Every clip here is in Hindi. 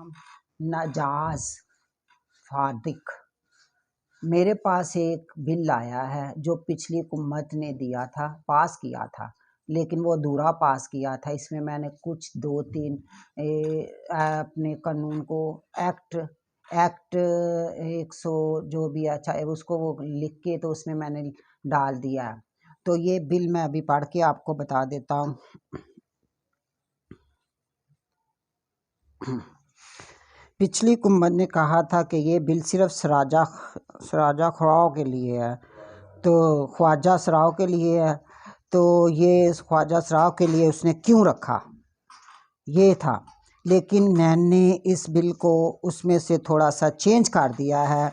नाम नजाज फादिक। मेरे पास एक बिल आया है जो पिछली हुकूमत ने दिया था, पास किया था, लेकिन वो अधूरा पास किया था। इसमें मैंने कुछ 2-3 अपने कानून को एक्ट 100 जो भी अच्छा है उसको वो लिख के तो उसमें मैंने डाल दिया है। तो ये बिल मैं अभी पढ़ के आपको बता देता हूँ। पिछली हुकूमत ने कहा था कि ये बिल सिर्फ सराजा खराव के लिए है, तो ख्वाजा सराव के लिए है। तो ये ख्वाजा सराव के लिए उसने क्यों रखा, ये था। लेकिन मैंने इस बिल को उसमें से थोड़ा सा चेंज कर दिया है।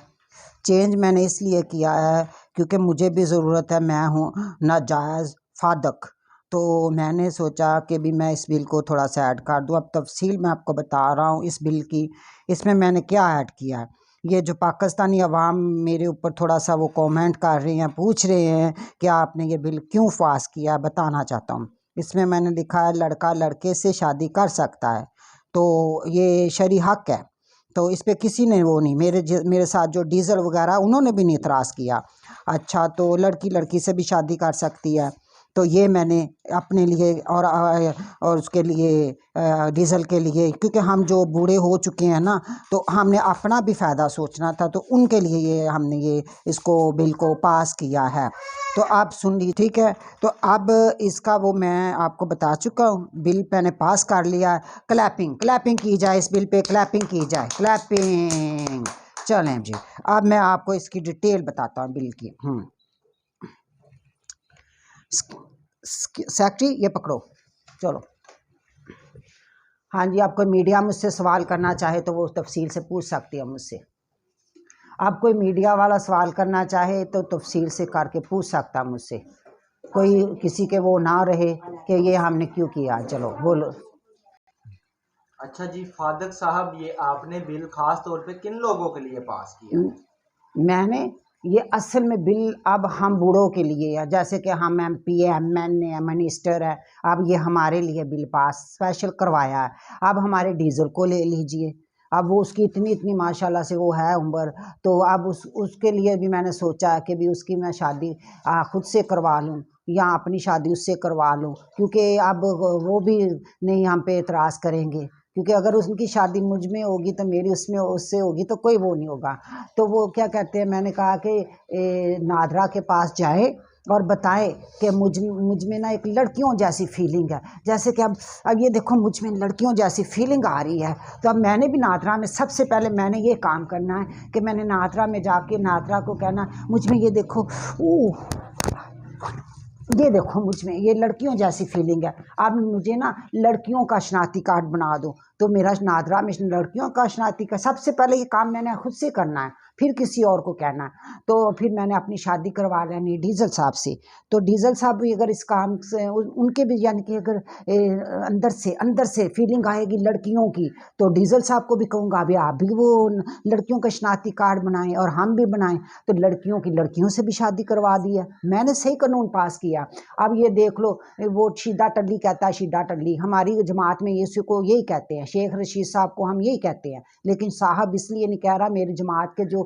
चेंज मैंने इसलिए किया है क्योंकि मुझे भी ज़रूरत है, मैं हूँ नाजायज़ फादक। तो मैंने सोचा कि भी मैं इस बिल को थोड़ा सा ऐड कर दूँ। अब तफसील मैं आपको बता रहा हूँ इस बिल की। इसमें मैंने क्या ऐड किया है, ये जो पाकिस्तानी अवाम मेरे ऊपर थोड़ा सा वो कमेंट कर रहे हैं, पूछ रहे हैं कि आपने ये बिल क्यों पास किया, बताना चाहता हूँ। इसमें मैंने लिखा है लड़का लड़के से शादी कर सकता है, तो ये शरई हक है। तो इस पे किसी ने वो नहीं, मेरे साथ जो डीज़ल वगैरह उन्होंने भी नहीं इतराज़ किया। अच्छा, तो लड़की लड़की से भी शादी कर सकती है, तो ये मैंने अपने लिए और उसके लिए डीज़ल के लिए, क्योंकि हम जो बूढ़े हो चुके हैं ना, तो हमने अपना भी फ़ायदा सोचना था, तो उनके लिए ये हमने ये इसको बिल को पास किया है। तो आप सुन लीजिए, ठीक है। तो अब इसका वो मैं आपको बता चुका हूँ, बिल मैंने पास कर लिया। क्लैपिंग की जाए इस बिल पे, क्लैपिंग की जाए, क्लैपिंग। चलें जी, अब मैं आपको इसकी डिटेल बताता हूँ बिल की। सेक्रेटरी ये पकड़ो, चलो। हाँ जी, आप कोई मीडिया मुझसे सवाल करना चाहे तो वो तफसील से पूछ सकती है मुझसे। आप कोई मीडिया वाला सवाल करना चाहे तो तफसील से करके पूछ सकता मुझसे, कोई किसी के वो ना रहे कि ये हमने क्यों किया। चलो बोलो। अच्छा जी फादक साहब, ये आपने बिल खास तौर पे किन लोगों के लिए पास किया है? मैंने ये असल में बिल अब हम बूढ़ों के लिए है, जैसे कि हम MP है, MN है, मिनिस्टर है। अब ये हमारे लिए बिल पास स्पेशल करवाया है। अब हमारे डीजल को ले लीजिए, अब वो उसकी इतनी माशाल्लाह से वो है उम्र, तो अब उसके लिए भी मैंने सोचा कि भी उसकी मैं शादी खुद से करवा लूँ या अपनी शादी उससे करवा लूँ, क्योंकि अब वो भी नहीं हम पे एतराज़ करेंगे, क्योंकि अगर उनकी शादी मुझ में होगी तो मेरी उससे होगी तो कोई वो नहीं होगा। तो वो क्या कहते हैं, मैंने कहा कि नादरा के पास जाए और बताएं कि मुझ में ना एक लड़कियों जैसी फीलिंग है, जैसे कि अब ये देखो मुझ में लड़कियों जैसी फीलिंग आ रही है। तो अब मैंने भी नादरा में सबसे पहले मैंने ये काम करना है कि मैंने नादरा में जाके नादरा को कहना मुझ में ये देखो, ये देखो मुझ में ये लड़कियों जैसी फीलिंग है। अब मुझे ना लड़कियों का शनाख्ती कार्ड बना दो। तो मेरा नादरा में लड़कियों का शनाख्ती का सबसे पहले ये काम मैंने खुद से करना है, फिर किसी और को कहना है। तो फिर मैंने अपनी शादी करवा लेनी डीजल साहब से। तो डीजल साहब भी अगर इस काम से उनके भी यानी कि अगर अंदर से फीलिंग आएगी लड़कियों की, तो डीजल साहब को भी कहूँगा अभी आप भी वो लड़कियों का शनाख्ती कार्ड बनाएं और हम भी बनाएं। तो लड़कियों की लड़कियों से भी शादी करवा दी है, मैंने सही कानून पास किया। अब ये देख लो, वो शीदा टल्ली कहता है, शीदा टल्ली हमारी जमात में इसी को यही कहते हैं, शेख रशीद साहब को हम यही कहते हैं। लेकिन साहब इसलिए नहीं कह रहा, मेरी जमात के जो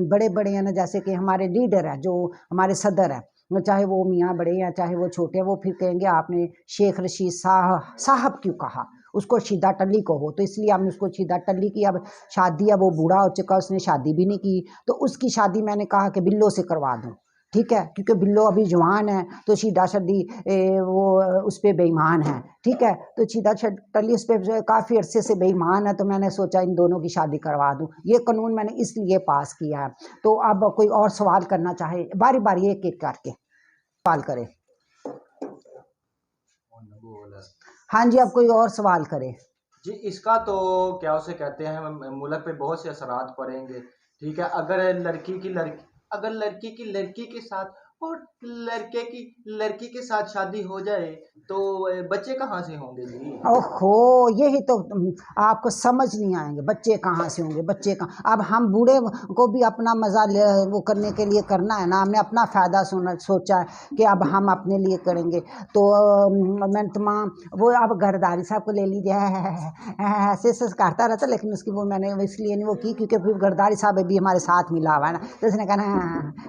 बड़े बड़े हैं ना, जैसे कि हमारे लीडर है, जो हमारे सदर है, चाहे वो मियाँ बड़े हैं चाहे वो छोटे हैं, वो फिर कहेंगे आपने शेख रशीद साहब क्यों कहा, उसको शीदा टल्ली को हो। तो इसलिए हमने उसको शीदा टल्ली की। अब शादी, अब वो बूढ़ा हो चुका, उसने शादी भी नहीं की, तो उसकी शादी मैंने कहा कि बिल्लो से करवा दूँ, ठीक है, क्योंकि बिल्लो अभी जवान है, तो शीदा शदी वो उस पर बेईमान है, ठीक है। तो शीदा टल्ली उस पर काफ़ी अरसे से बेईमान है, तो मैंने सोचा इन दोनों की शादी करवा दूं। ये कानून मैंने इसलिए पास किया है। तो अब कोई और सवाल करना चाहे, बारी बारी एक एक करके सवाल करे। हाँ जी, अब कोई और सवाल करे जी इसका तो क्या उसे कहते हैं, मुल्क पे बहुत से असरात पड़ेंगे। ठीक है, अगर लड़की की लड़की के साथ और लड़की के साथ शादी हो जाए तो बच्चे कहाँ से होंगे जी? ओहो, यही तो आपको समझ नहीं आएंगे, बच्चे कहाँ से होंगे, बच्चे कहाँ। अब हम बूढ़े को भी अपना मजा ले वो करने के लिए करना है ना, हमने अपना फ़ायदा सोचा है कि अब हम अपने लिए करेंगे। तो मैं तमाम वो अब गरदारी साहब को ले लीजिए, ऐसे ऐसे करता रहता, लेकिन उसकी वो मैंने इसलिए नहीं वो की क्योंकि फिर गरदारी साहब भी हमारे साथ मिला हुआ है ना, तो उसने कहा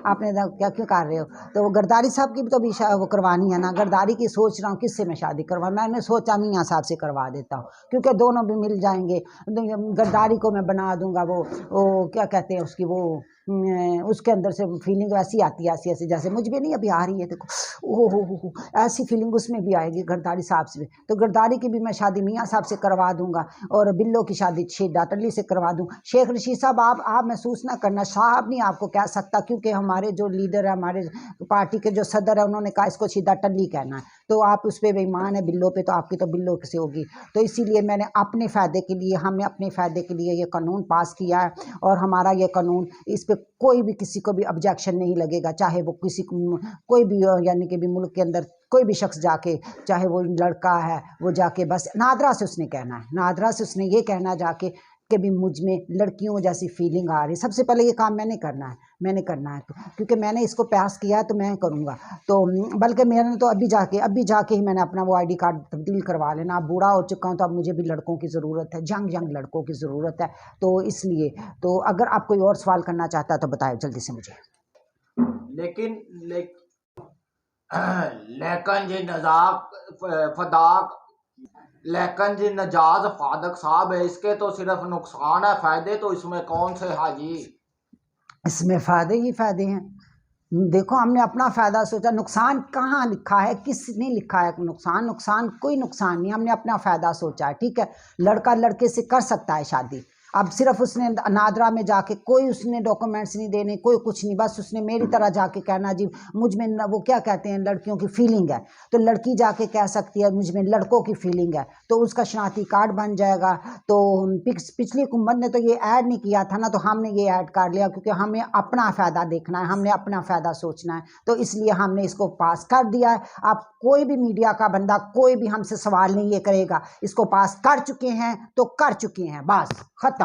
आपने क्या क्यों कर रहे हो। तो वो गरदारी साहब की भी तो अभी वो करवानी है ना, गरदारी की सोच रहा हूँ किससे मैं शादी करवा, मैंने सोचा मियाँ साहब से करवा देता हूँ क्योंकि दोनों भी मिल जाएंगे। गरदारी को मैं बना दूंगा वो क्या कहते हैं उसकी वो उसके अंदर से फीलिंग वैसी आती है, ऐसी ऐसी जैसे मुझ में नहीं अभी आ रही है, देखो ओहो ऐसी फीलिंग उसमें भी आएगी गरदारी साहब से। तो गरदारी की भी मैं शादी मियाँ साहब से करवा दूंगा और बिल्लो की शादी शेख डाटली से करवा दूँ। शेख रशीद साहब आप महसूस ना करना, साहब नहीं आपको कह सकता क्योंकि हमारे जो लीडर है, हमारे पार्टी के जो सदर है, उन्होंने कहा इसको सीधा टल्ली कहना है, तो आप उस पर बेईमान है बिल्लो पे, तो आपकी तो बिल्लो से होगी। तो इसीलिए मैंने अपने फ़ायदे के लिए, हमने अपने फ़ायदे के लिए ये कानून पास किया है और हमारा ये कानून, इस पे कोई भी किसी को भी ऑब्जेक्शन नहीं लगेगा, चाहे वो किसी कोई भी यानी कि भी मुल्क के अंदर कोई भी शख्स जाके, चाहे वो लड़का है वो जाके बस नादरा से उसने कहना है, नादरा से उसने ये कहना जाके कि भी मुझ में लड़कियों जैसी फीलिंग आ रही। सबसे पहले ये काम मैंने करना है, मैंने करना है क्योंकि मैंने इसको पास किया है तो मैं करूँगा। तो बल्कि मैंने तो अभी जाके ही मैंने अपना वो आईडी कार्ड तब्दील करवा लेना। अब बूढ़ा हो चुका हूँ तो अब मुझे भी लड़कों की ज़रूरत है, यंग लड़कों की ज़रूरत है। तो इसलिए तो अगर आप कोई और सवाल करना चाहता है तो बताए जल्दी से मुझे। लेकिन लेकिन जी फदाक लेकिन जी नजाज फादक साहब है, इसके तो सिर्फ नुकसान है, फायदे तो इसमें कौन से हाजी? इसमें फ़ायदे ही फ़ायदे हैं। देखो हमने अपना फ़ायदा सोचा, नुकसान कहाँ लिखा है, किसने लिखा है नुकसान? नुकसान कोई नुकसान नहीं, हमने अपना फ़ायदा सोचा है। ठीक है, लड़का लड़के से कर सकता है शादी। अब सिर्फ उसने नादरा में जाके कोई उसने डॉक्यूमेंट्स नहीं देने, कोई कुछ नहीं, बस उसने मेरी तरह जाके कहना जी मुझ में वो क्या कहते हैं लड़कियों की फीलिंग है, तो लड़की जाके कह सकती है मुझ में लड़कों की फीलिंग है, तो उसका शनाख्ती कार्ड बन जाएगा। तो पिछली हुकूमत ने तो ये ऐड नहीं किया था ना, तो हमने ये ऐड कर लिया क्योंकि हमें अपना फ़ायदा देखना है, हमने अपना फ़ायदा सोचना है, तो इसलिए हमने इसको पास कर दिया है। अब कोई भी मीडिया का बंदा कोई भी हमसे सवाल नहीं ये करेगा, इसको पास कर चुके हैं तो कर चुके हैं, बस खत्म।